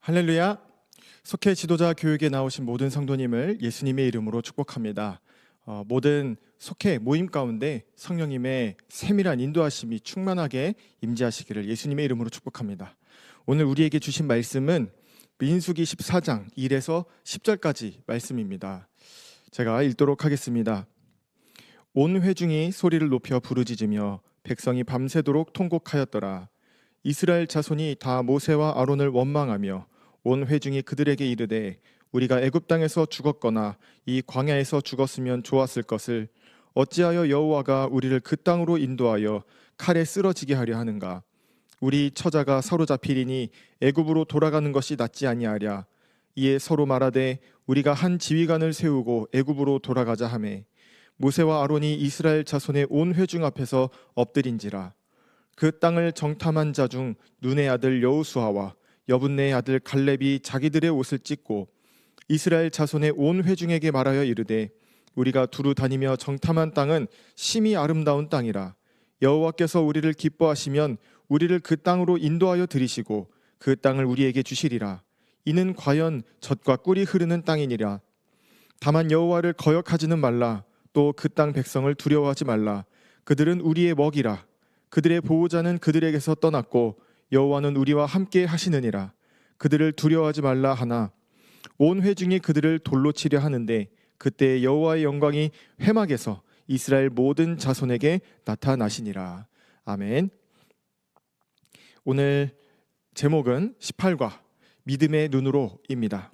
할렐루야. 속회 지도자 교육에 나오신 모든 성도님을 예수님의 이름으로 축복합니다. 모든 속회 모임 가운데 성령님의 세밀한 인도하심이 충만하게 임재하시기를 예수님의 이름으로 축복합니다. 오늘 우리에게 주신 말씀은 민수기 14장 1에서 10절까지 말씀입니다. 제가 읽도록 하겠습니다. 온 회중이 소리를 높여 부르짖으며 백성이 밤새도록 통곡하였더라. 이스라엘 자손이 다 모세와 아론을 원망하며 온 회중이 그들에게 이르되 우리가 애굽 땅에서 죽었거나 이 광야에서 죽었으면 좋았을 것을 어찌하여 여호와가 우리를 그 땅으로 인도하여 칼에 쓰러지게 하려 하는가. 우리 처자가 사로잡히리니 애굽으로 돌아가는 것이 낫지 아니하랴. 이에 서로 말하되 우리가 한 지휘관을 세우고 애굽으로 돌아가자 하매 모세와 아론이 이스라엘 자손의 온 회중 앞에서 엎드린지라. 그 땅을 정탐한 자 중 눈의 아들 여호수아와 여분네의 아들 갈렙이 자기들의 옷을 찢고 이스라엘 자손의 온 회중에게 말하여 이르되 우리가 두루 다니며 정탐한 땅은 심히 아름다운 땅이라. 여호와께서 우리를 기뻐하시면 우리를 그 땅으로 인도하여 들이시고 그 땅을 우리에게 주시리라. 이는 과연 젖과 꿀이 흐르는 땅이니라. 다만 여호와를 거역하지는 말라. 또 그 땅 백성을 두려워하지 말라. 그들은 우리의 먹이라. 그들의 보호자는 그들에게서 떠났고 여호와는 우리와 함께 하시느니라. 그들을 두려워하지 말라 하나 온 회중이 그들을 돌로 치려 하는데 그때 여호와의 영광이 회막에서 이스라엘 모든 자손에게 나타나시니라. 아멘. 오늘 제목은 18과 믿음의 눈으로입니다.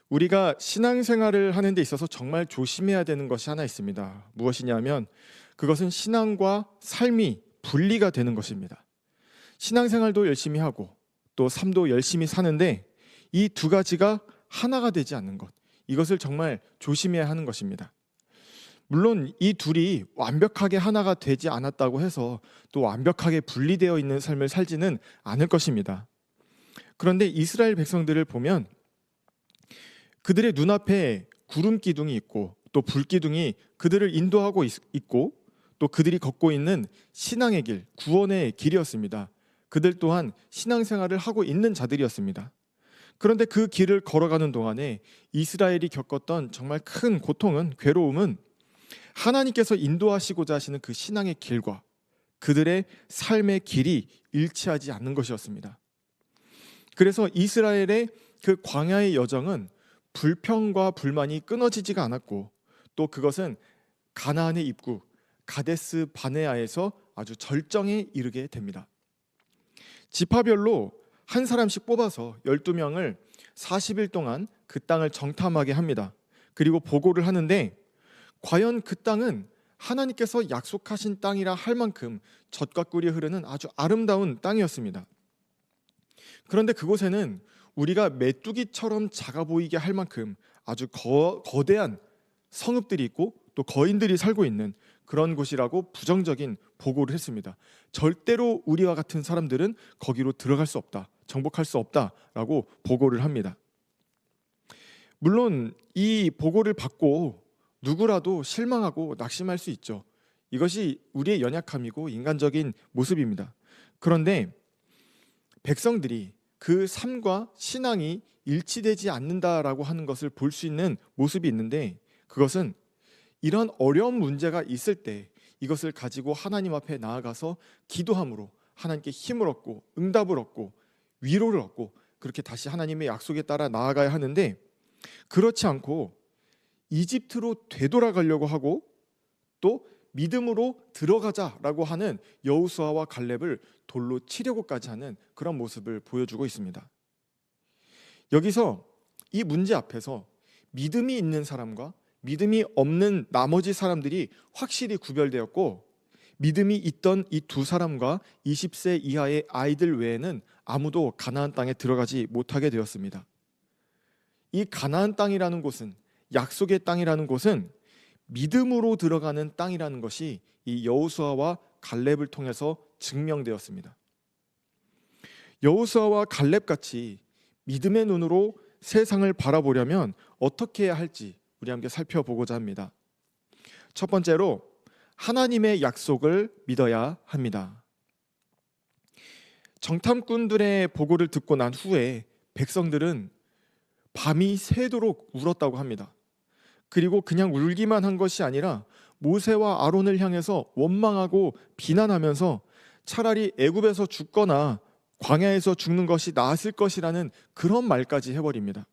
우리가 신앙생활을 하는 데 있어서 정말 조심해야 되는 것이 하나 있습니다. 무엇이냐면 그것은 신앙과 삶이 분리가 되는 것입니다. 신앙생활도 열심히 하고 또 삶도 열심히 사는데 이 두 가지가 하나가 되지 않는 것, 이것을 정말 조심해야 하는 것입니다. 물론 이 둘이 완벽하게 하나가 되지 않았다고 해서 또 완벽하게 분리되어 있는 삶을 살지는 않을 것입니다. 그런데 이스라엘 백성들을 보면 그들의 눈앞에 구름 기둥이 있고 또 불 기둥이 그들을 인도하고 있고 또 그들이 걷고 있는 신앙의 길, 구원의 길이었습니다. 그들 또한 신앙생활을 하고 있는 자들이었습니다. 그런데 그 길을 걸어가는 동안에 이스라엘이 겪었던 정말 큰 고통은, 괴로움은 하나님께서 인도하시고자 하시는 그 신앙의 길과 그들의 삶의 길이 일치하지 않는 것이었습니다. 그래서 이스라엘의 그 광야의 여정은 불평과 불만이 끊어지지가 않았고 또 그것은 가나안의 입구 가데스 바네아에서 아주 절정에 이르게 됩니다. 지파별로 한 사람씩 뽑아서 12명을 40일 동안 그 땅을 정탐하게 합니다. 그리고 보고를 하는데 과연 그 땅은 하나님께서 약속하신 땅이라 할 만큼 젖과 꿀이 흐르는 아주 아름다운 땅이었습니다. 그런데 그곳에는 우리가 메뚜기처럼 작아 보이게 할 만큼 아주 거대한 성읍들이 있고 또 거인들이 살고 있는 그런 곳이라고 부정적인 보고를 했습니다. 절대로 우리와 같은 사람들은 거기로 들어갈 수 없다, 정복할 수 없다라고 보고를 합니다. 물론 이 보고를 받고 누구라도 실망하고 낙심할 수 있죠. 이것이 우리의 연약함이고 인간적인 모습입니다. 그런데 백성들이 그 삶과 신앙이 일치되지 않는다라고 하는 것을 볼 수 있는 모습이 있는데 그것은 이런 어려운 문제가 있을 때 이것을 가지고 하나님 앞에 나아가서 기도함으로 하나님께 힘을 얻고 응답을 얻고 위로를 얻고 그렇게 다시 하나님의 약속에 따라 나아가야 하는데 그렇지 않고 이집트로 되돌아가려고 하고 또 믿음으로 들어가자라고 하는 여호수아와 갈렙을 돌로 치려고까지 하는 그런 모습을 보여주고 있습니다. 여기서 이 문제 앞에서 믿음이 있는 사람과 믿음이 없는 나머지 사람들이 확실히 구별되었고 믿음이 있던 이 두 사람과 20세 이하의 아이들 외에는 아무도 가나안 땅에 들어가지 못하게 되었습니다. 이 가나안 땅이라는 곳은, 약속의 땅이라는 곳은 믿음으로 들어가는 땅이라는 것이 이 여호수아와 갈렙을 통해서 증명되었습니다. 여호수아와 갈렙같이 믿음의 눈으로 세상을 바라보려면 어떻게 해야 할지 우리 함께 살펴보고자 합니다. 첫 번째로 하나님의 약속을 믿어야 합니다. 정탐꾼들의 보고를 듣고 난 후에 백성들은 밤이 새도록 울었다고 합니다. 그리고 그냥 울기만 한 것이 아니라 모세와 아론을 향해서 원망하고 비난하면서 차라리 애굽에서 죽거나 광야에서 죽는 것이 나았을 것이라는 그런 말까지 해버립니다.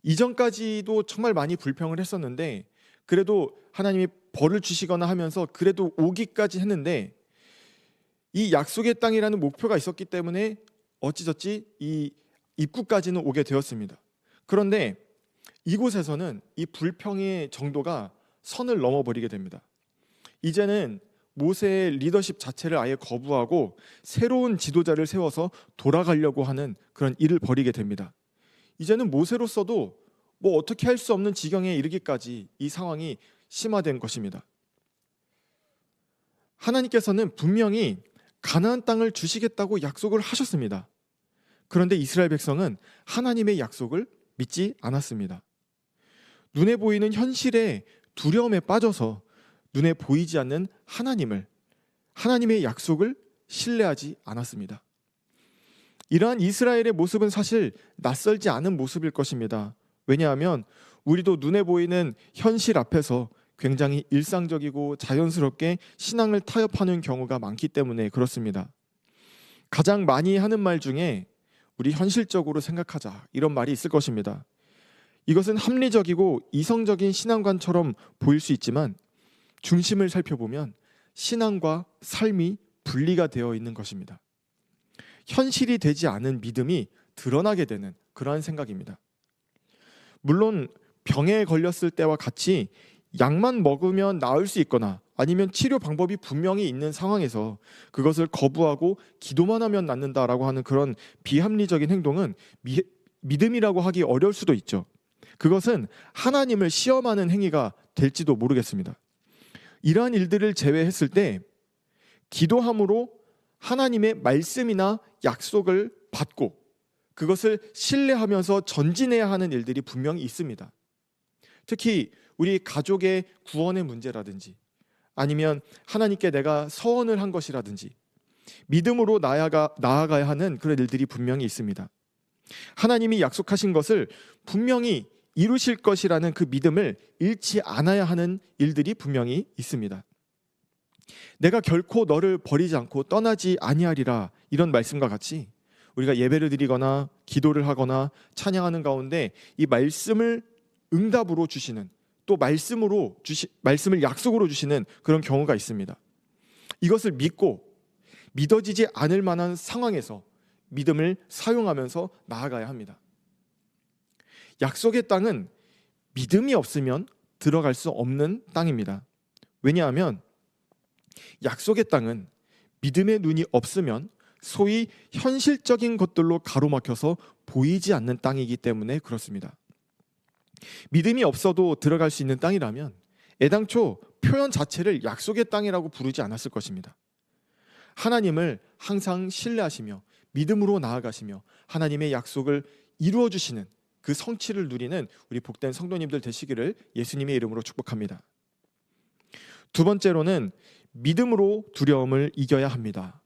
이전까지도 정말 많이 불평을 했었는데 그래도 하나님이 벌을 주시거나 하면서 그래도 오기까지 했는데 이 약속의 땅이라는 목표가 있었기 때문에 어찌저찌 이 입구까지는 오게 되었습니다. 그런데 이곳에서는 이 불평의 정도가 선을 넘어버리게 됩니다. 이제는 모세의 리더십 자체를 아예 거부하고 새로운 지도자를 세워서 돌아가려고 하는 그런 일을 벌이게 됩니다. 이제는 모세로서도 뭐 어떻게 할 수 없는 지경에 이르기까지 이 상황이 심화된 것입니다. 하나님께서는 분명히 가나안 땅을 주시겠다고 약속을 하셨습니다. 그런데 이스라엘 백성은 하나님의 약속을 믿지 않았습니다. 눈에 보이는 현실에 두려움에 빠져서 눈에 보이지 않는 하나님의 약속을 신뢰하지 않았습니다. 이러한 이스라엘의 모습은 사실 낯설지 않은 모습일 것입니다. 왜냐하면 우리도 눈에 보이는 현실 앞에서 굉장히 일상적이고 자연스럽게 신앙을 타협하는 경우가 많기 때문에 그렇습니다. 가장 많이 하는 말 중에 우리 현실적으로 생각하자 이런 말이 있을 것입니다. 이것은 합리적이고 이성적인 신앙관처럼 보일 수 있지만 중심을 살펴보면 신앙과 삶이 분리가 되어 있는 것입니다. 현실이 되지 않은 믿음이 드러나게 되는 그러한 생각입니다. 물론 병에 걸렸을 때와 같이 약만 먹으면 나을 수 있거나 아니면 치료 방법이 분명히 있는 상황에서 그것을 거부하고 기도만 하면 낫는다라고 하는 그런 비합리적인 행동은 믿음이라고 하기 어려울 수도 있죠. 그것은 하나님을 시험하는 행위가 될지도 모르겠습니다. 이러한 일들을 제외했을 때 기도함으로 하나님의 말씀이나 약속을 받고 그것을 신뢰하면서 전진해야 하는 일들이 분명히 있습니다. 특히 우리 가족의 구원의 문제라든지 아니면 하나님께 내가 서원을 한 것이라든지 믿음으로 나아가야 하는 그런 일들이 분명히 있습니다. 하나님이 약속하신 것을 분명히 이루실 것이라는 그 믿음을 잃지 않아야 하는 일들이 분명히 있습니다. 내가 결코 너를 버리지 않고 떠나지 아니하리라 말씀과 같이 우리가 예배를 드리거나 기도를 하거나 찬양하는 가운데 이 말씀을 응답으로 주시는 또 말씀을 약속으로 주시는 그런 경우가 있습니다. 이것을 믿고 믿어지지 않을 만한 상황에서 믿음을 사용하면서 나아가야 합니다. 약속의 땅은 믿음이 없으면 들어갈 수 없는 땅입니다. 왜냐하면 약속의 땅은 믿음의 눈이 없으면 소위 현실적인 것들로 가로막혀서 보이지 않는 땅이기 때문에 그렇습니다. 믿음이 없어도 들어갈 수 있는 땅이라면 애당초 표현 자체를 약속의 땅이라고 부르지 않았을 것입니다. 하나님을 항상 신뢰하시며 믿음으로 나아가시며 하나님의 약속을 이루어 주시는 그 성취를 누리는 우리 복된 성도님들 되시기를 예수님의 이름으로 축복합니다. 두 번째로는 믿음으로 두려움을 이겨야 합니다.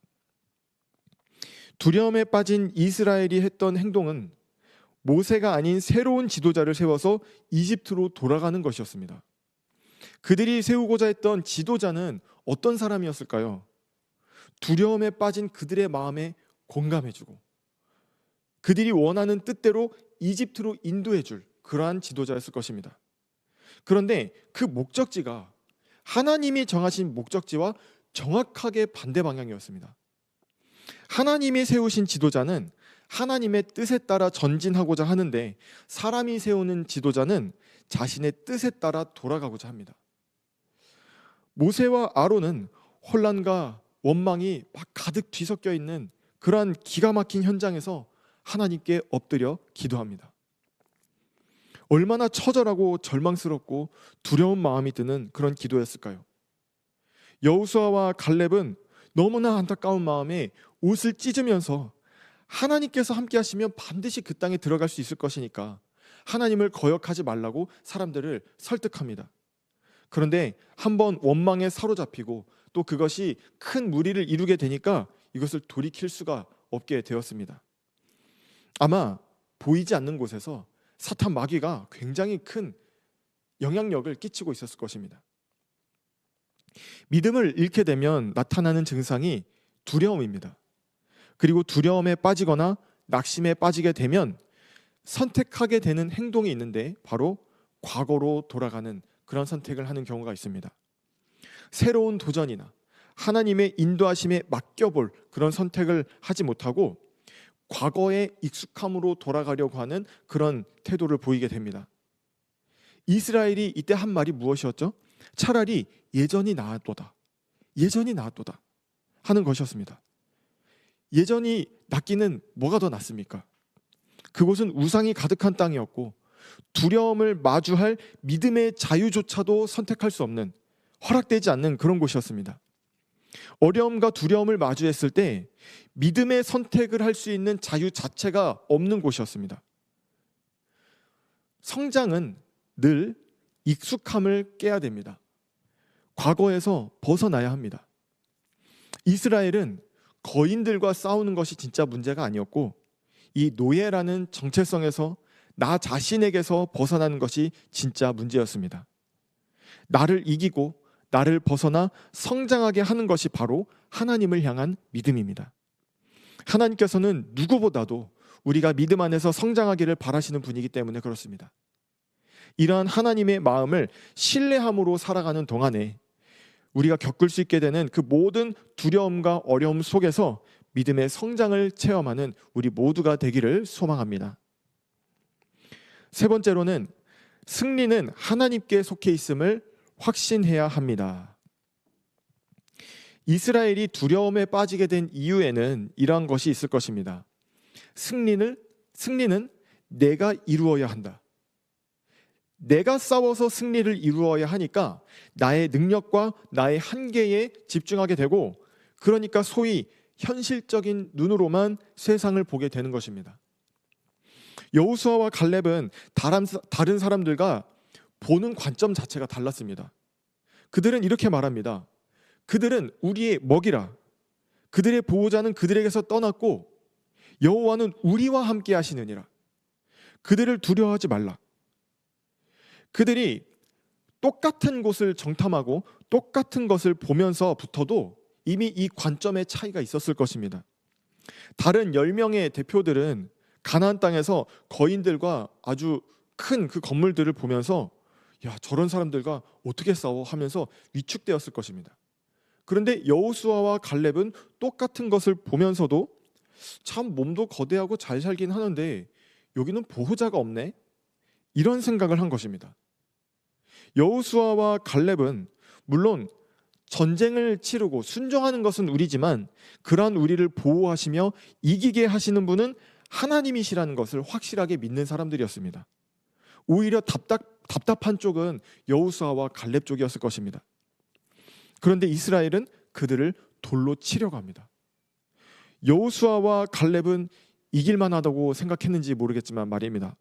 두려움에 빠진 이스라엘이 했던 행동은 모세가 아닌 새로운 지도자를 세워서 이집트로 돌아가는 것이었습니다. 그들이 세우고자 했던 지도자는 어떤 사람이었을까요? 두려움에 빠진 그들의 마음에 공감해주고 그들이 원하는 뜻대로 이집트로 인도해줄 그러한 지도자였을 것입니다. 그런데 그 목적지가 하나님이 정하신 목적지와 정확하게 반대 방향이었습니다. 하나님이 세우신 지도자는 하나님의 뜻에 따라 전진하고자 하는데 사람이 세우는 지도자는 자신의 뜻에 따라 돌아가고자 합니다. 모세와 아론은 혼란과 원망이 막 가득 뒤섞여 있는 그러한 기가 막힌 현장에서 하나님께 엎드려 기도합니다. 얼마나 처절하고 절망스럽고 두려운 마음이 드는 그런 기도였을까요? 여호수아와 갈렙은 너무나 안타까운 마음에 옷을 찢으면서 하나님께서 함께 하시면 반드시 그 땅에 들어갈 수 있을 것이니까 하나님을 거역하지 말라고 사람들을 설득합니다. 그런데 한번 원망에 사로잡히고 또 그것이 큰 무리를 이루게 되니까 이것을 돌이킬 수가 없게 되었습니다. 아마 보이지 않는 곳에서 사탄 마귀가 굉장히 큰 영향력을 끼치고 있었을 것입니다. 믿음을 잃게 되면 나타나는 증상이 두려움입니다. 그리고 두려움에 빠지거나 낙심에 빠지게 되면 선택하게 되는 행동이 있는데 바로 과거로 돌아가는 그런 선택을 하는 경우가 있습니다. 새로운 도전이나 하나님의 인도하심에 맡겨볼 그런 선택을 하지 못하고 과거의 익숙함으로 돌아가려고 하는 그런 태도를 보이게 됩니다. 이스라엘이 이때 한 말이 무엇이었죠? 차라리 예전이 나았도다, 예전이 나았도다 하는 것이었습니다. 예전이 낫기는 뭐가 더 낫습니까? 그곳은 우상이 가득한 땅이었고 두려움을 마주할 믿음의 자유조차도 선택할 수 없는, 허락되지 않는 그런 곳이었습니다. 어려움과 두려움을 마주했을 때 믿음의 선택을 할 수 있는 자유 자체가 없는 곳이었습니다. 성장은 늘 익숙함을 깨야 됩니다. 과거에서 벗어나야 합니다. 이스라엘은 거인들과 싸우는 것이 진짜 문제가 아니었고 이 노예라는 정체성에서 나 자신에게서 벗어나는 것이 진짜 문제였습니다. 나를 이기고 나를 벗어나 성장하게 하는 것이 바로 하나님을 향한 믿음입니다. 하나님께서는 누구보다도 우리가 믿음 안에서 성장하기를 바라시는 분이기 때문에 그렇습니다. 이러한 하나님의 마음을 신뢰함으로 살아가는 동안에 우리가 겪을 수 있게 되는 그 모든 두려움과 어려움 속에서 믿음의 성장을 체험하는 우리 모두가 되기를 소망합니다. 세 번째로는 승리는 하나님께 속해 있음을 확신해야 합니다. 이스라엘이 두려움에 빠지게 된 이유에는 이러한 것이 있을 것입니다. 승리는 내가 이루어야 한다. 내가 싸워서 승리를 이루어야 하니까 나의 능력과 나의 한계에 집중하게 되고, 그러니까 소위 현실적인 눈으로만 세상을 보게 되는 것입니다. 여호수아와 갈렙은 다른 사람들과 보는 관점 자체가 달랐습니다. 그들은 이렇게 말합니다. 그들은 우리의 먹이라. 그들의 보호자는 그들에게서 떠났고 여호와는 우리와 함께 하시느니라. 그들을 두려워하지 말라. 그들이 똑같은 곳을 정탐하고 똑같은 것을 보면서부터도 이미 이 관점의 차이가 있었을 것입니다. 다른 10명의 대표들은 가나안 땅에서 거인들과 아주 큰 그 건물들을 보면서 야, 저런 사람들과 어떻게 싸워 하면서 위축되었을 것입니다. 그런데 여호수아와 갈렙은 똑같은 것을 보면서도 참 몸도 거대하고 잘 살긴 하는데 여기는 보호자가 없네, 이런 생각을 한 것입니다. 여호수아와 갈렙은 물론 전쟁을 치르고 순종하는 것은 우리지만 그러한 우리를 보호하시며 이기게 하시는 분은 하나님이시라는 것을 확실하게 믿는 사람들이었습니다. 오히려 답답한 쪽은 여호수아와 갈렙 쪽이었을 것입니다. 그런데 이스라엘은 그들을 돌로 치려고 합니다. 여호수아와 갈렙은 이길만 하다고 생각했는지 모르겠지만 말입니다.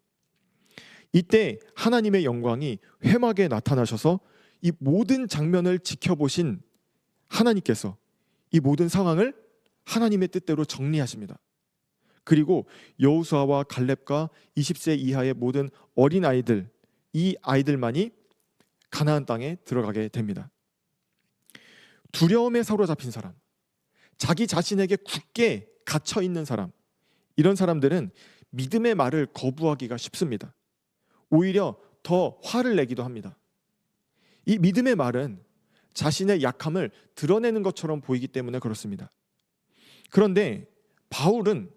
이때 하나님의 영광이 회막에 나타나셔서 이 모든 장면을 지켜보신 하나님께서 이 모든 상황을 하나님의 뜻대로 정리하십니다. 그리고 여호수아와 갈렙과 20세 이하의 모든 어린 아이들, 이 아이들만이 가나안 땅에 들어가게 됩니다. 두려움에 사로잡힌 사람, 자기 자신에게 굳게 갇혀 있는 사람, 이런 사람들은 믿음의 말을 거부하기가 쉽습니다. 오히려 더 화를 내기도 합니다. 이 믿음의 말은 자신의 약함을 드러내는 것처럼 보이기 때문에 그렇습니다. 그런데 바울은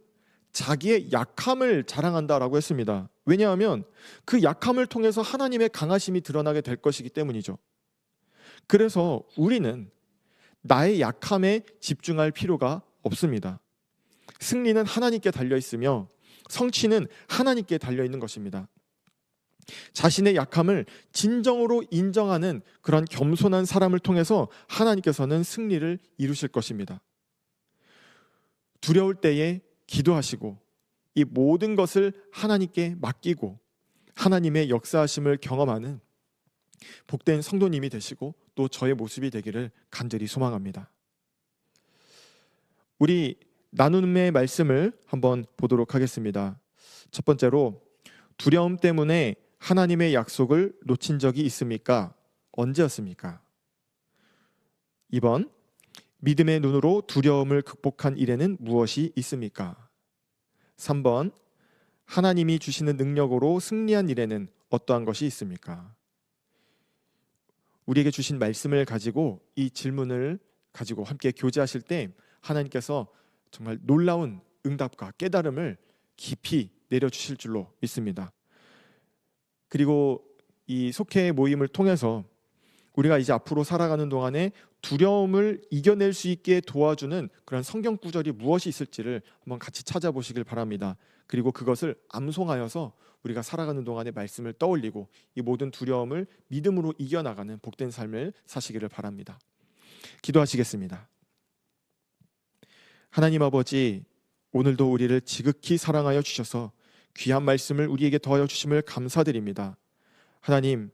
자기의 약함을 자랑한다라고 했습니다. 왜냐하면 그 약함을 통해서 하나님의 강하심이 드러나게 될 것이기 때문이죠. 그래서 우리는 나의 약함에 집중할 필요가 없습니다. 승리는 하나님께 달려 있으며 성취는 하나님께 달려 있는 것입니다. 자신의 약함을 진정으로 인정하는 그런 겸손한 사람을 통해서 하나님께서는 승리를 이루실 것입니다. 두려울 때에 기도하시고 이 모든 것을 하나님께 맡기고 하나님의 역사하심을 경험하는 복된 성도님이 되시고 또 저의 모습이 되기를 간절히 소망합니다. 우리 나눔의 말씀을 한번 보도록 하겠습니다. 첫 번째로, 두려움 때문에 하나님의 약속을 놓친 적이 있습니까? 언제였습니까? 2번, 믿음의 눈으로 두려움을 극복한 일에는 무엇이 있습니까? 3번, 하나님이 주시는 능력으로 승리한 일에는 어떠한 것이 있습니까? 우리에게 주신 말씀을 가지고 이 질문을 가지고 함께 교제하실 때 하나님께서 정말 놀라운 응답과 깨달음을 깊이 내려주실 줄로 믿습니다. 그리고 이 속회 모임을 통해서 우리가 이제 앞으로 살아가는 동안에 두려움을 이겨낼 수 있게 도와주는 그런 성경 구절이 무엇이 있을지를 한번 같이 찾아보시길 바랍니다. 그리고 그것을 암송하여서 우리가 살아가는 동안에 말씀을 떠올리고 이 모든 두려움을 믿음으로 이겨나가는 복된 삶을 사시기를 바랍니다. 기도하시겠습니다. 하나님 아버지, 오늘도 우리를 지극히 사랑하여 주셔서 귀한 말씀을 우리에게 더하여 주심을 감사드립니다. 하나님,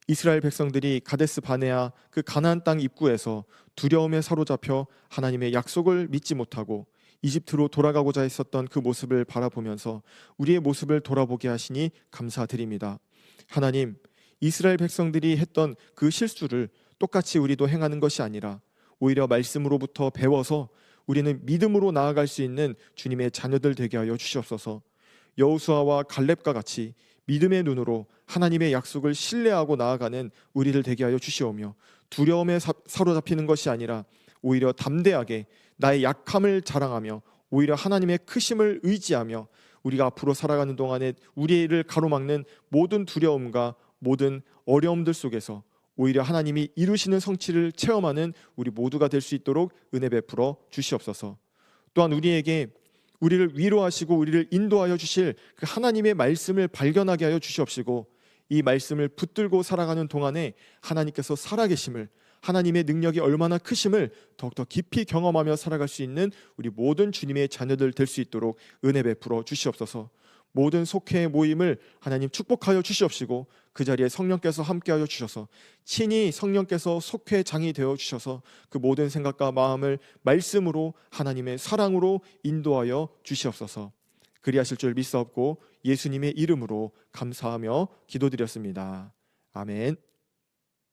이스라엘 백성들이 가데스 바네아 그 가나안 땅 입구에서 두려움에 사로잡혀 하나님의 약속을 믿지 못하고 이집트로 돌아가고자 했었던 그 모습을 바라보면서 우리의 모습을 돌아보게 하시니 감사드립니다. 하나님, 이스라엘 백성들이 했던 그 실수를 똑같이 우리도 행하는 것이 아니라 오히려 말씀으로부터 배워서 우리는 믿음으로 나아갈 수 있는 주님의 자녀들 되게 하여 주시옵소서. 여호수아와 갈렙과 같이 믿음의 눈으로 하나님의 약속을 신뢰하고 나아가는 우리를 되게 하여 주시오며, 두려움에 사로잡히는 것이 아니라 오히려 담대하게 나의 약함을 자랑하며 오히려 하나님의 크심을 의지하며 우리가 앞으로 살아가는 동안에 우리를 가로막는 모든 두려움과 모든 어려움들 속에서 오히려 하나님이 이루시는 성취를 체험하는 우리 모두가 될 수 있도록 은혜 베풀어 주시옵소서. 또한 우리를 위로하시고 우리를 인도하여 주실 그 하나님의 말씀을 발견하게 하여 주시옵시고, 이 말씀을 붙들고 살아가는 동안에 하나님께서 살아계심을, 하나님의 능력이 얼마나 크심을 더욱더 깊이 경험하며 살아갈 수 있는 우리 모든 주님의 자녀들 될 수 있도록 은혜 베풀어 주시옵소서. 모든 속회 모임을 하나님 축복하여 주시옵시고, 그 자리에 성령께서 함께하여 주셔서 친히 성령께서 속회장이 되어 주셔서 그 모든 생각과 마음을 말씀으로 하나님의 사랑으로 인도하여 주시옵소서. 그리하실 줄 믿사옵고 예수님의 이름으로 감사하며 기도드렸습니다. 아멘.